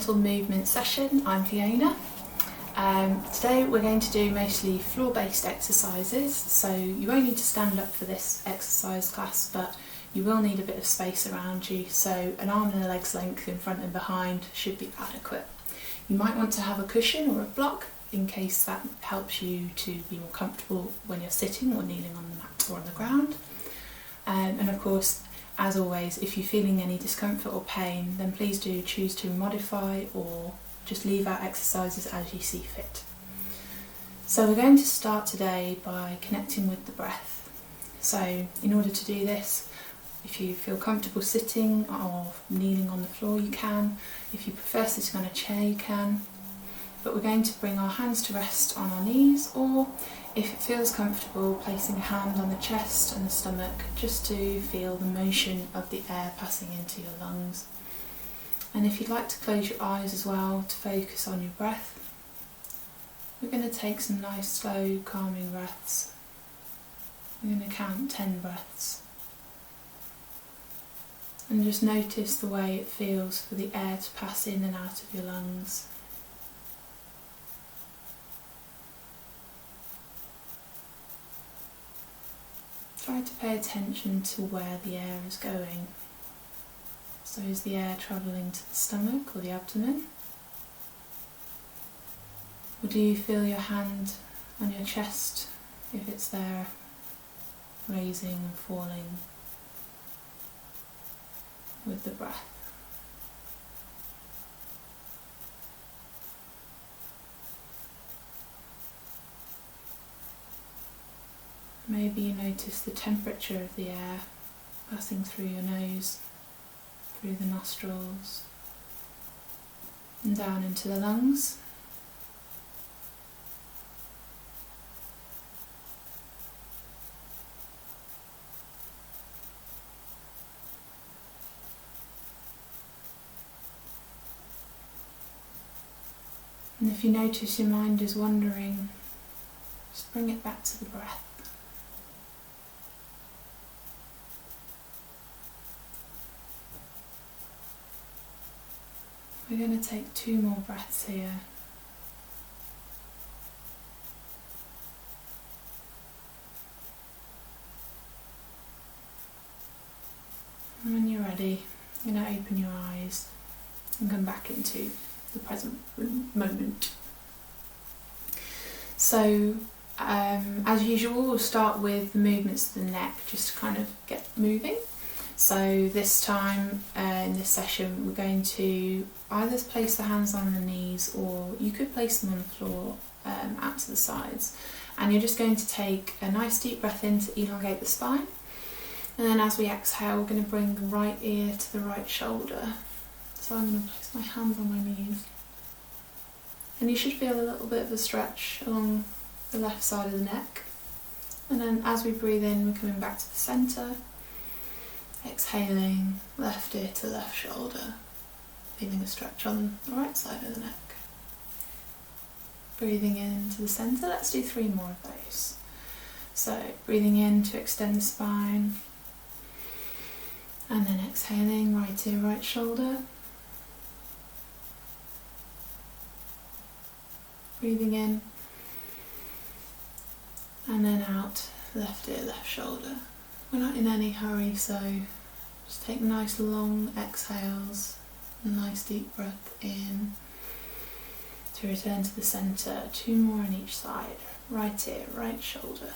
gentle movement session. I'm Fiona. Today we're going to do mostly floor-based exercises, so you won't need to stand up for this exercise class, but you will need a bit of space around you, so an arm and a leg's length in front and behind should be adequate. You might want to have a cushion or a block in case that helps you to be more comfortable when you're sitting or kneeling on the mat or on the ground. And of course, as always, if you're feeling any discomfort or pain, then please do choose to modify or just leave out exercises as you see fit. So we're going to start today by connecting with the breath. So in order to do this, if you feel comfortable sitting or kneeling on the floor, you can. If you prefer sitting on a chair, you can. But we're going to bring our hands to rest on our knees, or if it feels comfortable, placing a hand on the chest and the stomach just to feel the motion of the air passing into your lungs. And if you'd like to close your eyes as well to focus on your breath, we're going to take some nice slow calming breaths. We're going to count 10 breaths. And just notice the way it feels for the air to pass in and out of your lungs. Try to pay attention to where the air is going. So is the air travelling to the stomach or the abdomen? Or do you feel your hand on your chest, if it's there, raising and falling with the breath? Maybe you notice the temperature of the air passing through your nose, through the nostrils, and down into the lungs. And if you notice your mind is wandering, just bring it back to the breath. We're going to take 2 more breaths here. And when you're ready, you're going to open your eyes and come back into the present moment. So, as usual, we'll start with the movements of the neck, just to kind of get moving. So this time in this session we're going to either place the hands on the knees, or you could place them on the floor out to the sides, and you're just going to take a nice deep breath in to elongate the spine, and then as we exhale we're going to bring the right ear to the right shoulder. So I'm going to place my hands on my knees, and you should feel a little bit of a stretch along the left side of the neck, and then as we breathe in we're coming back to the centre. Exhaling, left ear to left shoulder, feeling a stretch on the right side of the neck. Breathing in to the centre, let's do 3 more of those. So breathing in to extend the spine, and then exhaling, right ear, right shoulder. Breathing in, and then out, left ear, left shoulder. We're not in any hurry, so just take nice long exhales, a nice deep breath in to return to the centre. 2 more on each side, right ear, right shoulder.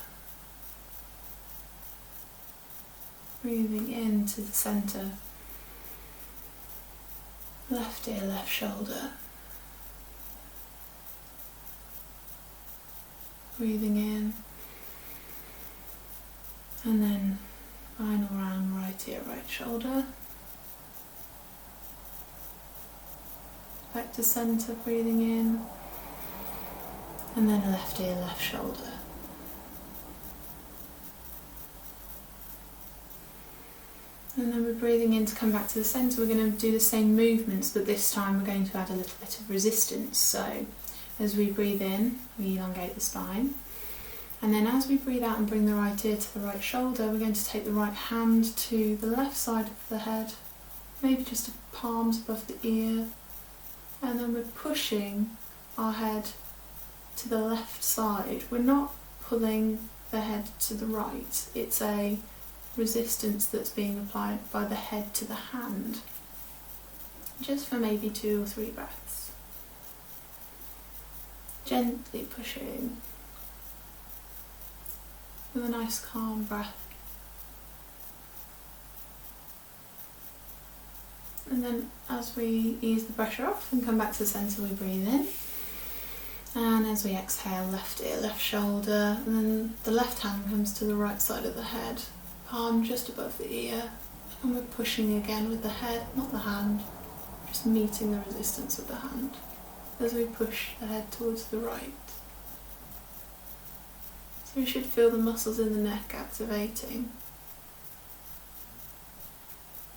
Breathing into the centre, left ear, left shoulder. Breathing in. And then final round, right ear, right shoulder. Back to centre, breathing in. And then left ear, left shoulder. And then we're breathing in to come back to the centre. We're going to do the same movements, but this time we're going to add a little bit of resistance. So as we breathe in, we elongate the spine. And then as we breathe out and bring the right ear to the right shoulder, we're going to take the right hand to the left side of the head, maybe just palms above the ear, and then we're pushing our head to the left side. We're not pulling the head to the right, it's a resistance that's being applied by the head to the hand, just for maybe 2 or 3 breaths. Gently pushing with a nice calm breath. And then as we ease the pressure off and come back to the centre, we breathe in. And as we exhale, left ear, left shoulder, and then the left hand comes to the right side of the head, palm just above the ear, and we're pushing again with the head, not the hand, just meeting the resistance with the hand as we push the head towards the right. So we should feel the muscles in the neck activating.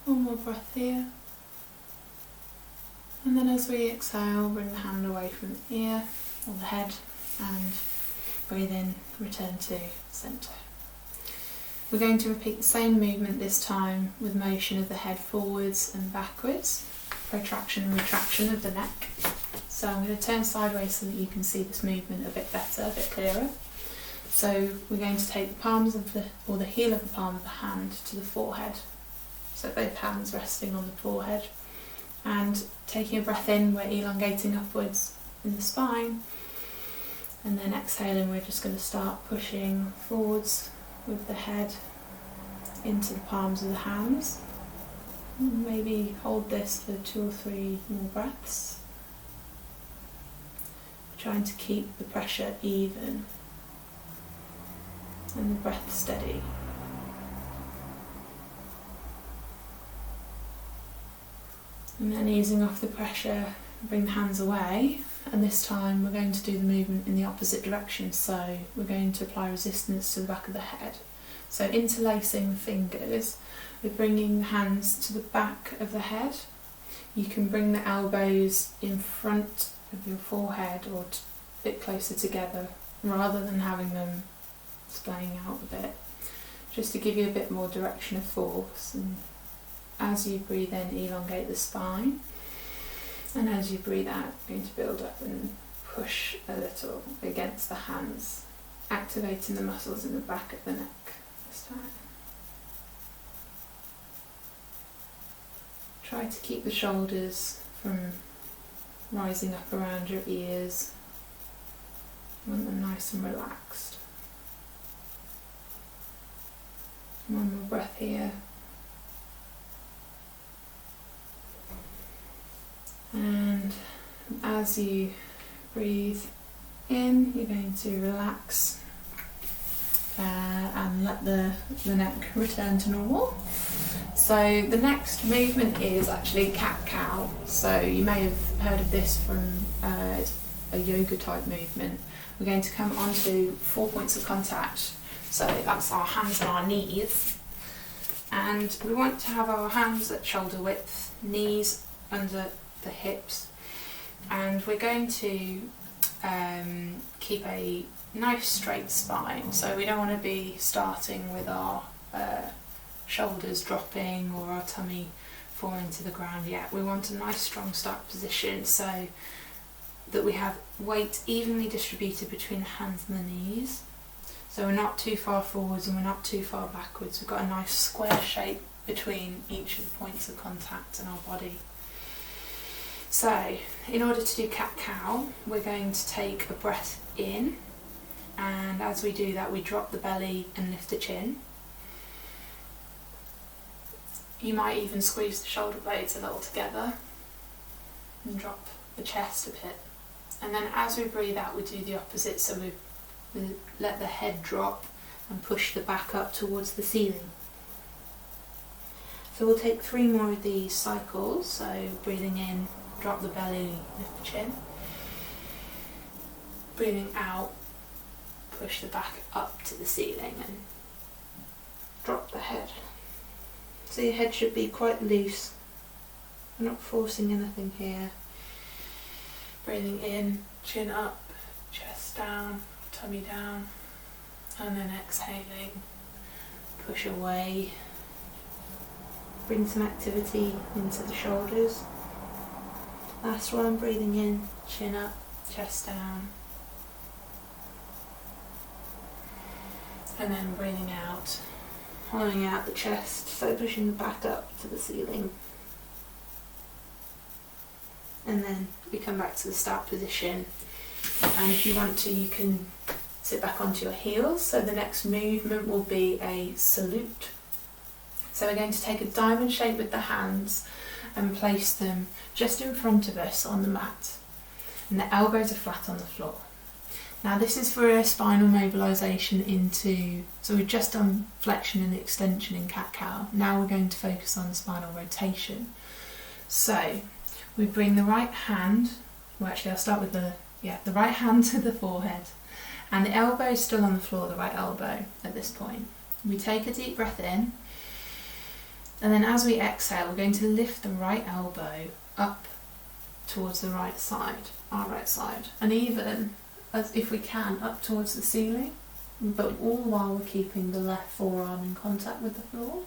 One more breath here. And then as we exhale, bring the hand away from the ear or the head and breathe in, return to centre. We're going to repeat the same movement this time with motion of the head forwards and backwards, protraction and retraction of the neck. So I'm going to turn sideways so that you can see this movement a bit better, a bit clearer. So we're going to take the palms of the heel of the palm of the hand to the forehead. So both hands resting on the forehead. And taking a breath in, we're elongating upwards in the spine. And then exhaling, we're just going to start pushing forwards with the head into the palms of the hands. Maybe hold this for 2 or 3 more breaths. Trying to keep the pressure even and the breath steady. And then easing off the pressure, bring the hands away, and this time we're going to do the movement in the opposite direction, so we're going to apply resistance to the back of the head. So interlacing the fingers, we're bringing the hands to the back of the head. You can bring the elbows in front of your forehead or a bit closer together rather than having them splaying out a bit, just to give you a bit more direction of force. And as you breathe in, elongate the spine, and as you breathe out, you're going to build up and push a little against the hands, activating the muscles in the back of the neck this time. Try to keep the shoulders from rising up around your ears. You want them nice and relaxed. One more breath here. And as you breathe in, you're going to relax and let the neck return to normal. So the next movement is actually cat-cow. So you may have heard of this from a yoga type movement. We're going to come onto 4 points of contact. So that's our hands and our knees. And we want to have our hands at shoulder width, knees under the hips, and we're going to keep a nice straight spine. So we don't want to be starting with our shoulders dropping or our tummy falling to the ground yet. We want a nice strong start position so that we have weight evenly distributed between the hands and the knees. So we're not too far forwards and we're not too far backwards. We've got a nice square shape between each of the points of contact in our body. So, in order to do cat-cow, we're going to take a breath in, and as we do that, we drop the belly and lift the chin. You might even squeeze the shoulder blades a little together and drop the chest a bit. And then as we breathe out, we do the opposite, so we let the head drop and push the back up towards the ceiling. So we'll take 3 more of these cycles, so breathing in, drop the belly, lift the chin. Breathing out, push the back up to the ceiling and drop the head. So your head should be quite loose. We're not forcing anything here. Breathing in, chin up, chest down, tummy down, and then exhaling, push away. Bring some activity into the shoulders. Last one, breathing in, chin up, chest down. And then breathing out, hollowing out the chest, so pushing the back up to the ceiling. And then we come back to the start position. And if you want to, you can sit back onto your heels. So the next movement will be a salute. So we're going to take a diamond shape with the hands and place them just in front of us on the mat. And the elbows are flat on the floor. Now this is for a spinal mobilisation into, so we've just done flexion and extension in cat-cow. Now we're going to focus on spinal rotation. So we bring the right hand, well actually I'll start with the right hand to the forehead. And the elbow is still on the floor, the right elbow at this point. We take a deep breath in. And then as we exhale, we're going to lift the right elbow up towards the right side, our right side. And even, as if we can, up towards the ceiling, but all while we're keeping the left forearm in contact with the floor.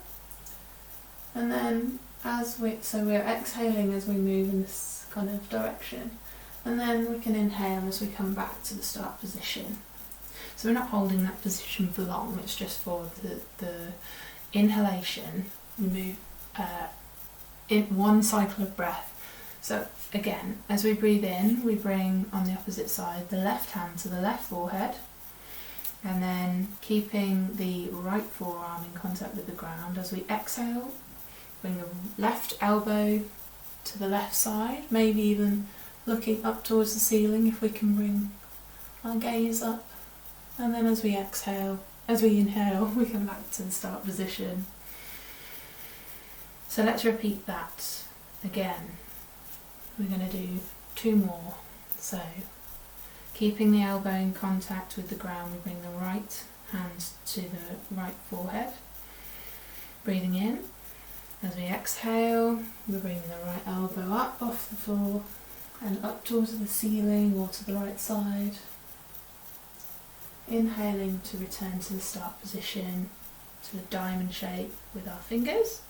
And then we're exhaling as we move in this kind of direction. And then we can inhale as we come back to the start position. So we're not holding that position for long, it's just for the inhalation. We move in one cycle of breath. So again, as we breathe in, we bring on the opposite side the left hand to the left forehead, and then keeping the right forearm in contact with the ground. As we exhale, bring the left elbow to the left side, maybe even looking up towards the ceiling if we can bring our gaze up. And then as we inhale, we come back to the start position. So let's repeat that again. We're going to do 2 more. So keeping the elbow in contact with the ground, we bring the right hand to the right forehead. Breathing in. As we exhale, we're bringing the right elbow up off the floor and up towards the ceiling or to the right side. Inhaling to return to the start position, to the diamond shape with our fingers.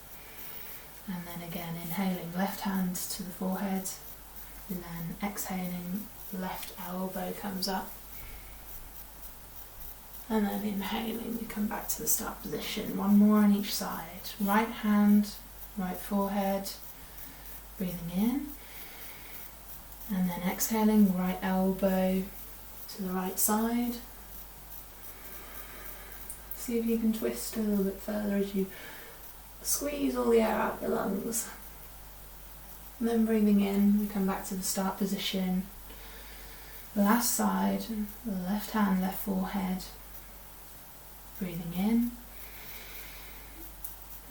And then again, inhaling left hand to the forehead, and then exhaling, left elbow comes up. And then inhaling, we come back to the start position. 1 more on each side. Right hand, right forehead, breathing in. And then exhaling, right elbow to the right side. See if you can twist a little bit further as you squeeze all the air out your lungs. And then breathing in, we come back to the start position. The last side, the left hand, left forehead. Breathing in.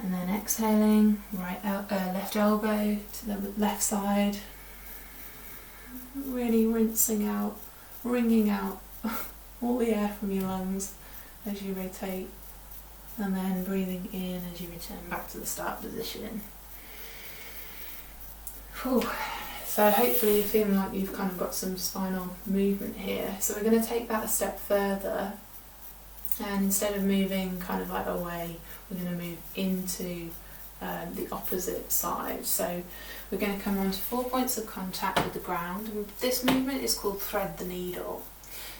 And then exhaling, left elbow to the left side. Really wringing out all the air from your lungs as you rotate, and then breathing in as you return back to the start position. Whew. So hopefully you're feeling like you've kind of got some spinal movement here. So we're going to take that a step further, and instead of moving kind of like away, we're going to move into the opposite side. So we're going to come on to 4 points of contact with the ground, and this movement is called thread the needle.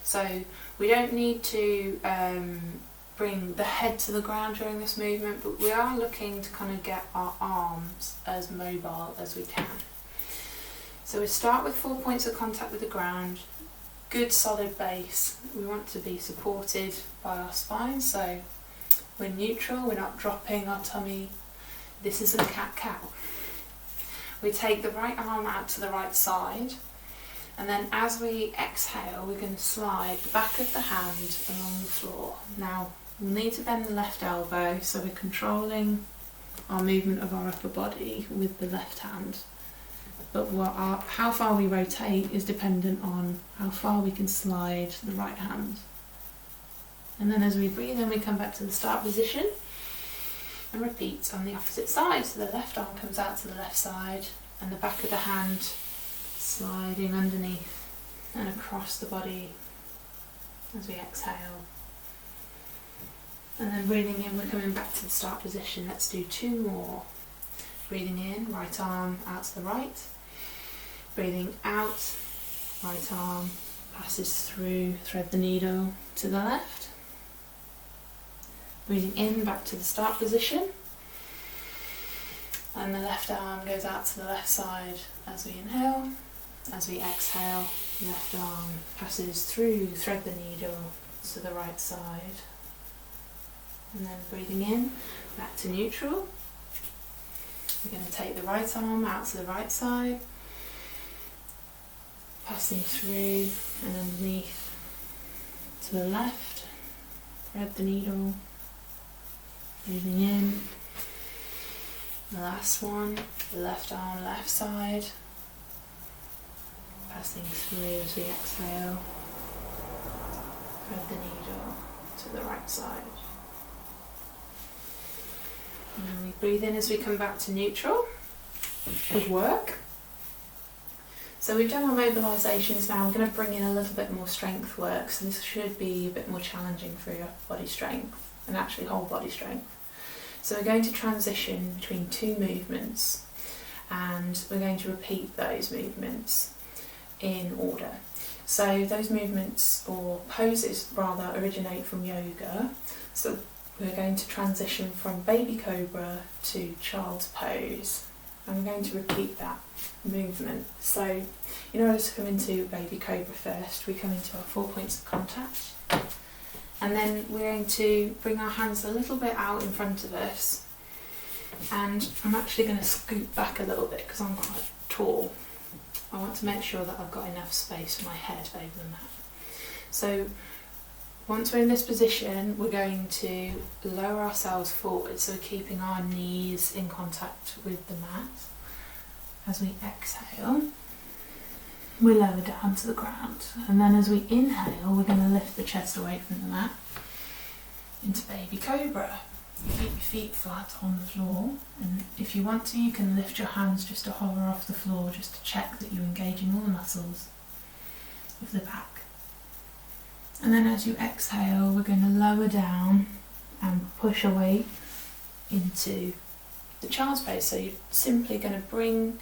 So we don't need to bring the head to the ground during this movement, but we are looking to kind of get our arms as mobile as we can. So we start with 4 points of contact with the ground, good solid base. We want to be supported by our spine, so we're neutral, we're not dropping our tummy. This is a cat-cow. We take the right arm out to the right side, and then as we exhale, we're going to slide the back of the hand along the floor. Now, we'll need to bend the left elbow, so we're controlling our movement of our upper body with the left hand. But how far we rotate is dependent on how far we can slide the right hand. And then as we breathe in, we come back to the start position and repeat on the opposite side. So the left arm comes out to the left side, and the back of the hand sliding underneath and across the body as we exhale. And then breathing in, we're coming back to the start position. Let's do 2 more. Breathing in, right arm out to the right. Breathing out, right arm passes through, thread the needle to the left. Breathing in, back to the start position. And the left arm goes out to the left side as we inhale. As we exhale, left arm passes through, thread the needle to the right side. And then breathing in, back to neutral. We're going to take the right arm out to the right side, passing through and underneath to the left. Thread the needle. Breathing in. The last one, the left arm, left side. Passing through as we exhale. Thread the needle to the right side. And then we breathe in as we come back to neutral. Good work. So we've done our mobilisations now. We're going to bring in a little bit more strength work. So this should be a bit more challenging for your body strength and actually whole body strength. So we're going to transition between two movements and we're going to repeat those movements in order. So those movements, or poses rather, originate from yoga. So we're going to transition from baby cobra to child's pose, and we're going to repeat that movement. So in order to come into baby cobra first, we come into our 4 points of contact, and then we're going to bring our hands a little bit out in front of us, and I'm actually going to scoot back a little bit because I'm quite tall. I want to make sure that I've got enough space for my head over the mat. So once we're in this position, we're going to lower ourselves forward, so we're keeping our knees in contact with the mat. As we exhale, we lower down to the ground, and then as we inhale, we're going to lift the chest away from the mat into baby cobra. Keep your feet flat on the floor, and if you want to, you can lift your hands just to hover off the floor, just to check that you're engaging all the muscles of the back. And then as you exhale, we're going to lower down and push away into the child's pose. So you're simply going to bring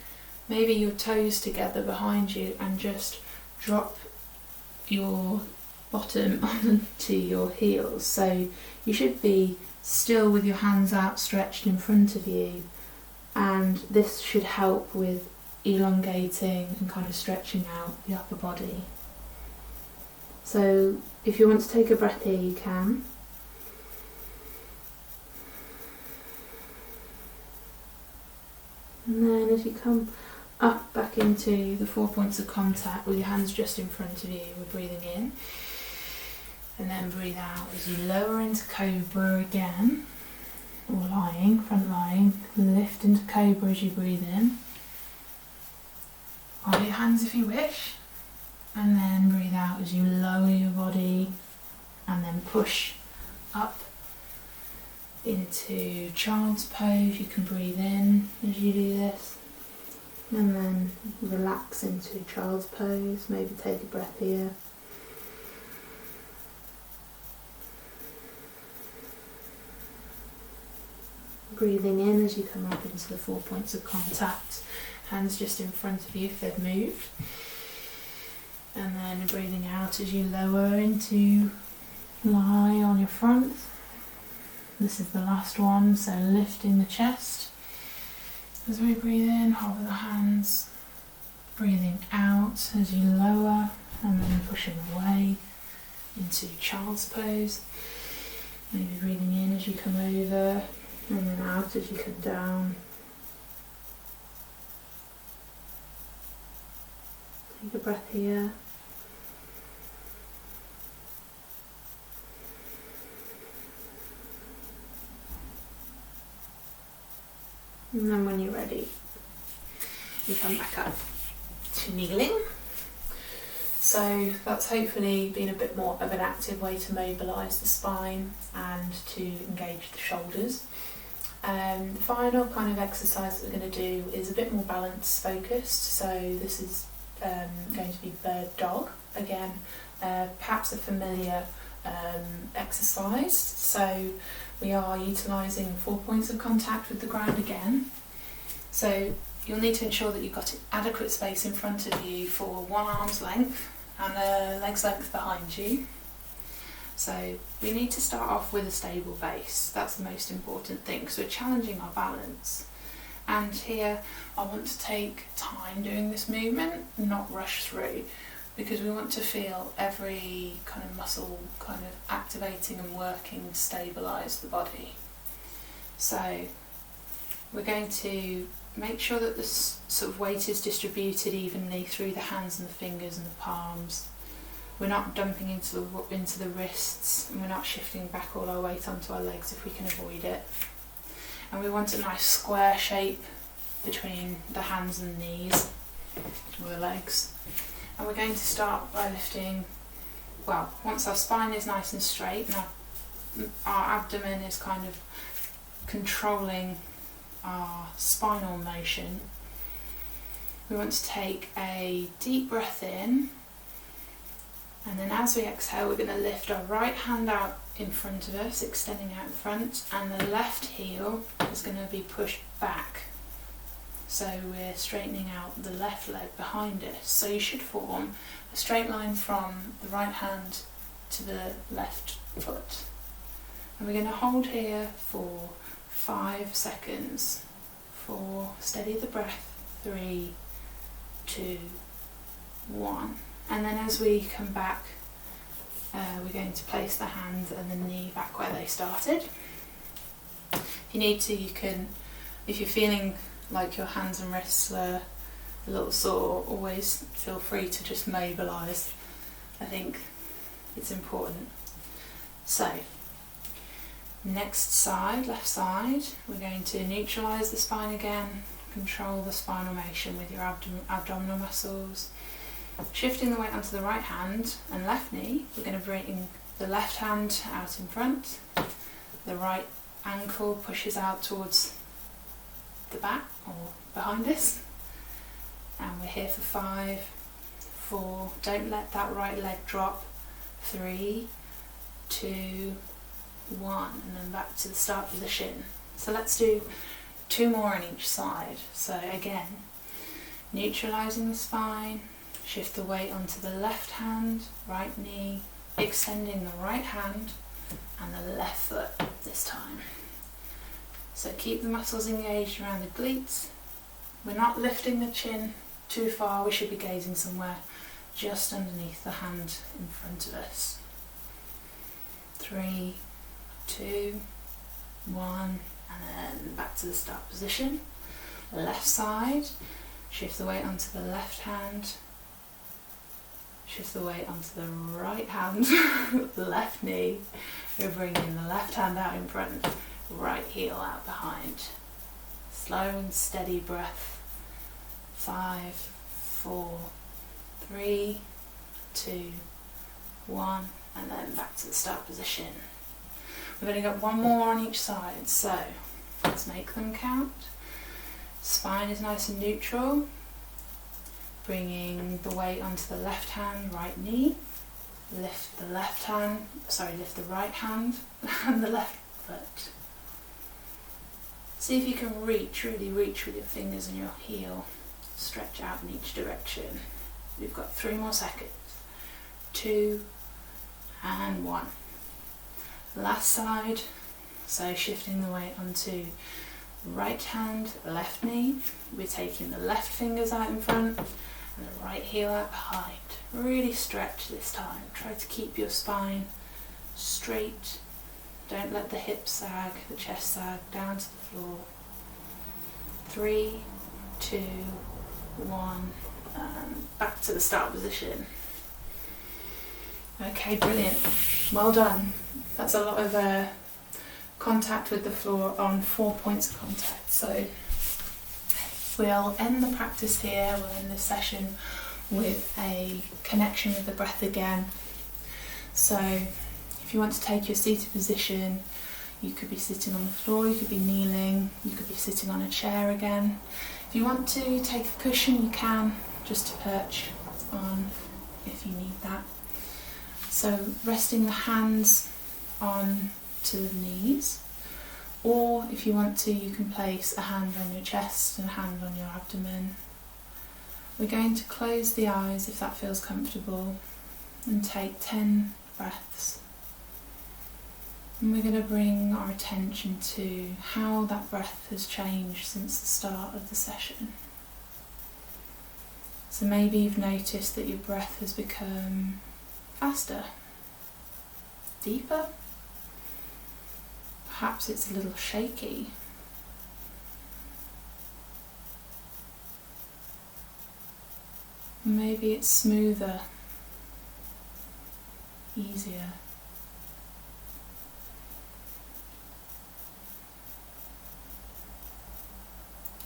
maybe your toes together behind you and just drop your bottom onto your heels. So you should be still with your hands outstretched in front of you, and this should help with elongating and kind of stretching out the upper body. So if you want to take a breath here, you can. And then as you come up back into the 4 points of contact with your hands just in front of you, we're breathing in. And then breathe out as you lower into cobra again, or lying, front lying. Lift into cobra as you breathe in. Hold your hands if you wish. And then breathe out as you lower your body and then push up into child's pose. You can breathe in as you do this. And then relax into child's pose. Maybe take a breath here. Breathing in as you come up into the 4 points of contact, hands just in front of you if they've moved. And then breathing out as you lower into lie on your front. This is the last one, so lifting the chest. As we breathe in, hover the hands. Breathing out as you lower and then pushing away into child's pose. Maybe breathing in as you come over, and then out as you come down. Take a breath here. And then when you're ready, you come back up to kneeling. So that's hopefully been a bit more of an active way to mobilise the spine and to engage the shoulders. The final kind of exercise that we're going to do is a bit more balance focused. So this is going to be bird dog again, perhaps a familiar exercise. So we are utilising 4 points of contact with the ground again. So you'll need to ensure that you've got adequate space in front of you for one arm's length and a leg's length behind you. So we need to start off with a stable base. That's the most important thing, because we're challenging our balance. And here I want to take time doing this movement, not rush through, because we want to feel every kind of muscle kind of activating and working to stabilise the body. So we're going to make sure that the sort of weight is distributed evenly through the hands and the fingers and the palms. We're not dumping into the wrists, and we're not shifting back all our weight onto our legs if we can avoid it. And we want a nice square shape between the hands and knees, or the legs. And we're going to start by lifting, well, once our spine is nice and straight and our abdomen is kind of controlling our spinal motion, we want to take a deep breath in, and then as we exhale we're going to lift our right hand out in front of us, extending out in front, and the left heel is going to be pushed back. So we're straightening out the left leg behind us. So you should form a straight line from the right hand to the left foot. And we're going to hold here for 5 seconds. 4, steady the breath, 3, 2, 1. And then as we come back, we're going to place the hands and the knee back where they started. If you need to, you can, if you're feeling like your hands and wrists are a little sore, always feel free to just mobilise. I think it's important. So, next side, left side, we're going to neutralise the spine again, control the spinal motion with your abdominal muscles. Shifting the weight onto the right hand and left knee, we're going to bring the left hand out in front, the right ankle pushes out towards the back or behind us, and we're here for 5, 4, don't let that right leg drop, 3, 2, 1, and then back to the start position. So let's do 2 more on each side. So again, neutralising the spine, shift the weight onto the left hand, right knee, extending the right hand and the left foot this time. So keep the muscles engaged around the glutes. We're not lifting the chin too far, we should be gazing somewhere just underneath the hand in front of us. 3, 2, 1, and then back to the start position. Left side, shift the weight onto the left hand, shift the weight onto the right hand, left knee, we're bringing the left hand out in front, right heel out behind. Slow and steady breath. 5, 4, 3, 2, 1, and then back to the start position. We're going to get 1 more on each side, so let's make them count. Spine is nice and neutral. Bringing the weight onto the left hand, right knee. Lift the lift the right hand and the left foot. See if you can really reach with your fingers and your heel. Stretch out in each direction. We've got 3 more seconds. 2 and 1. Last side. So shifting the weight onto right hand, left knee. We're taking the left fingers out in front and the right heel out behind. Really stretch this time. Try to keep your spine straight. Don't let the hips sag, the chest sag down to the floor. 3, 2, 1, and back to the start position. Okay, brilliant. Well done. That's a lot of contact with the floor on 4 points of contact. So we'll end the practice here, we'll end this session with a connection with the breath again. So if you want to take your seated position, you could be sitting on the floor, you could be kneeling, you could be sitting on a chair again. If you want to take a cushion, you can, just to perch on if you need that. So resting the hands on to the knees, or if you want to, you can place a hand on your chest and a hand on your abdomen. We're going to close the eyes if that feels comfortable and take 10 breaths. And we're going to bring our attention to how that breath has changed since the start of the session. So maybe you've noticed that your breath has become faster, deeper. Perhaps it's a little shaky. Maybe it's smoother, easier.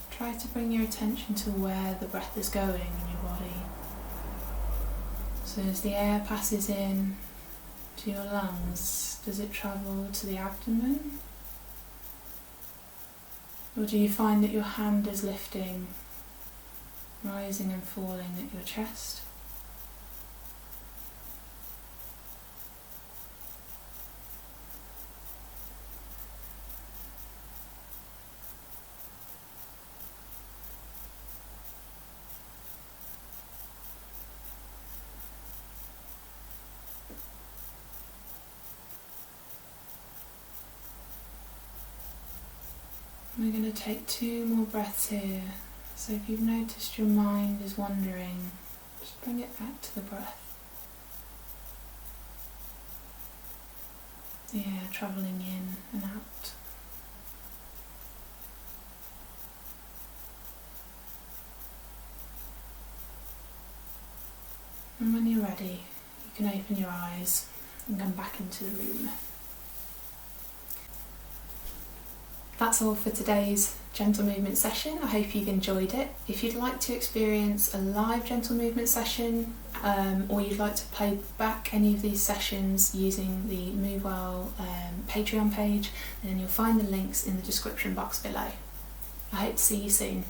Try to bring your attention to where the breath is going in your body. So as the air passes in to your lungs, does it travel to the abdomen? Or do you find that your hand is lifting, rising and falling at your chest? We're going to take 2 more breaths here. So if you've noticed your mind is wandering, just bring it back to the breath. The air travelling in and out. And when you're ready, you can open your eyes and come back into the room. That's all for today's gentle movement session. I hope you've enjoyed it. If you'd like to experience a live gentle movement session, or you'd like to play back any of these sessions using the Move Well Patreon page, then you'll find the links in the description box below. I hope to see you soon.